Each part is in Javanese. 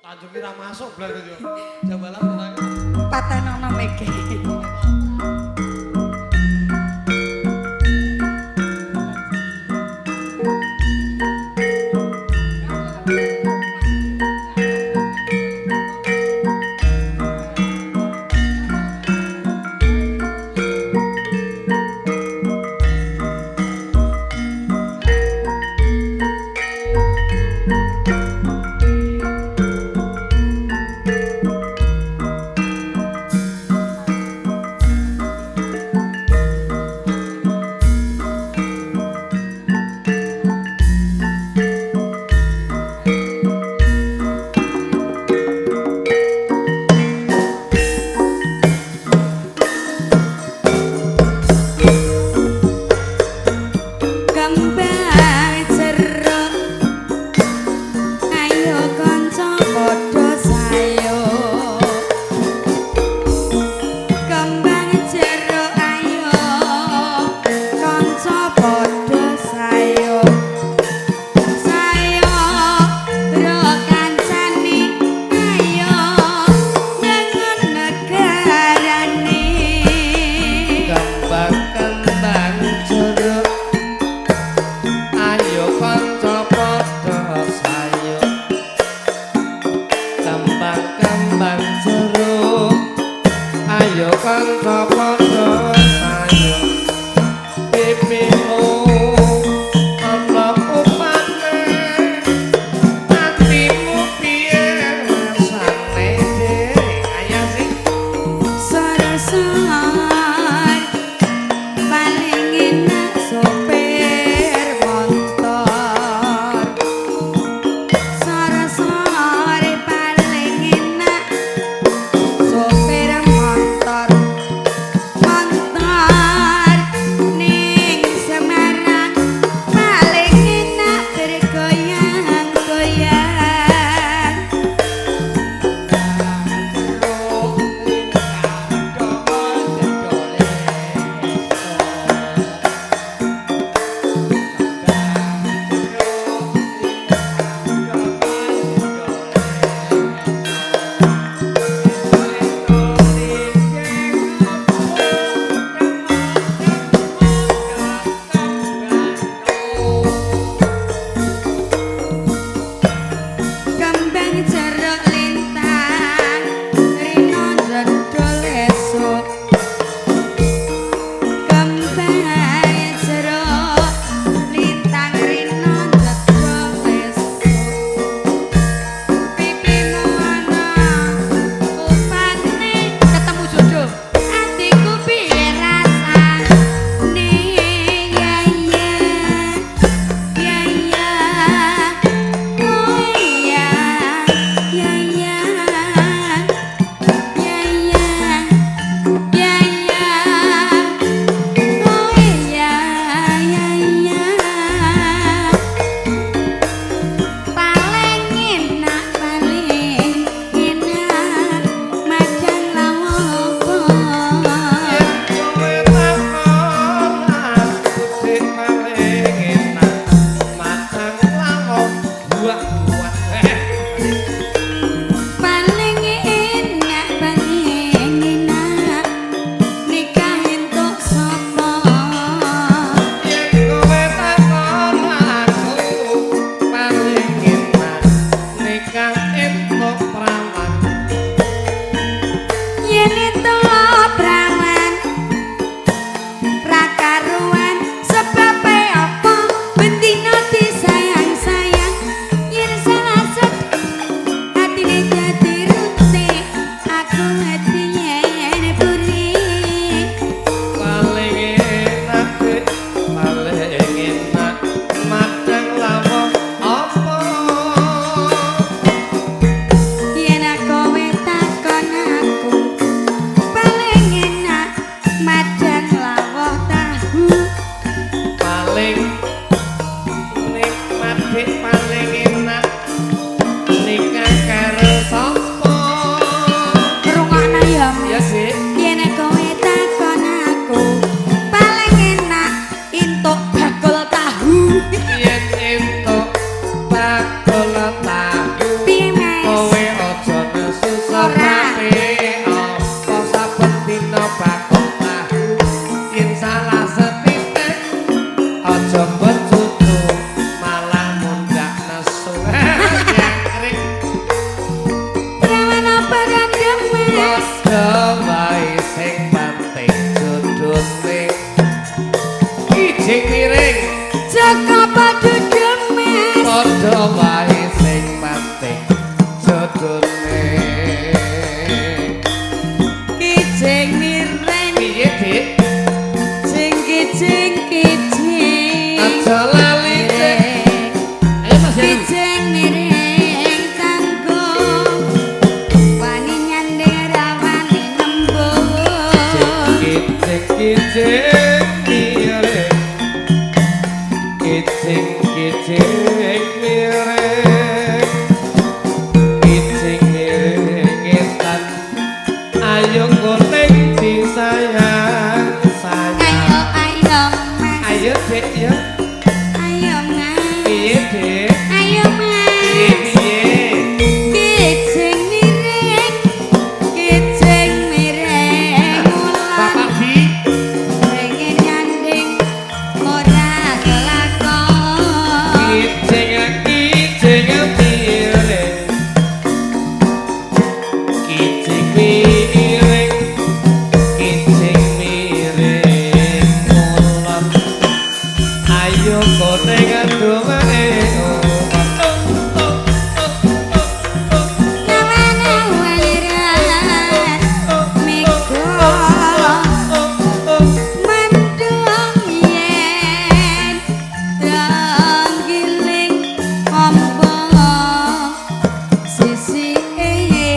Tanjung ra masuk blas yo. Jambalan ora. Patenono meke. padone Kijing mireng piye dik Jing kijing kijing aja lali dik ayo Mas Heru Kijing mireng tanggung Wani nyanding rawani nembung kijing mireng kijing mireng kijing mireng ketan ayo golek disayang sayang Ayo mas ayo dik ya Ayo mas piye dik Ayo mas piye Kijing mireng Kijing mireng Bapak ulang Bi Pengen nyanding ora kelakon kijing mireng kijing mireng kijing mireng ngulon ayo konengan domae Nawana waliran Miko Mendung yen Ranggiling ombong Sisi iya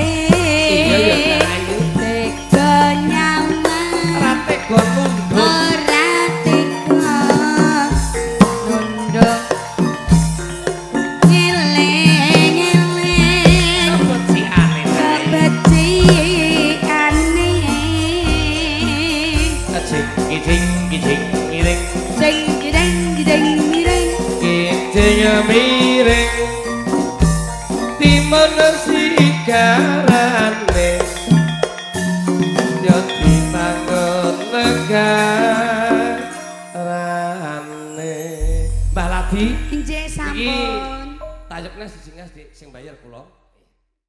ya ayo Tega nyaman rate gon mundut Ora tega Nunduk Ngiling-ngiling apa sih aneh Kebeciane kijing mireng Jeng jeng jeng mireng kijing mireng timun sigarane yo ditanggon negarane Mbah Ladi Injih sampun tayekna sing bayar kula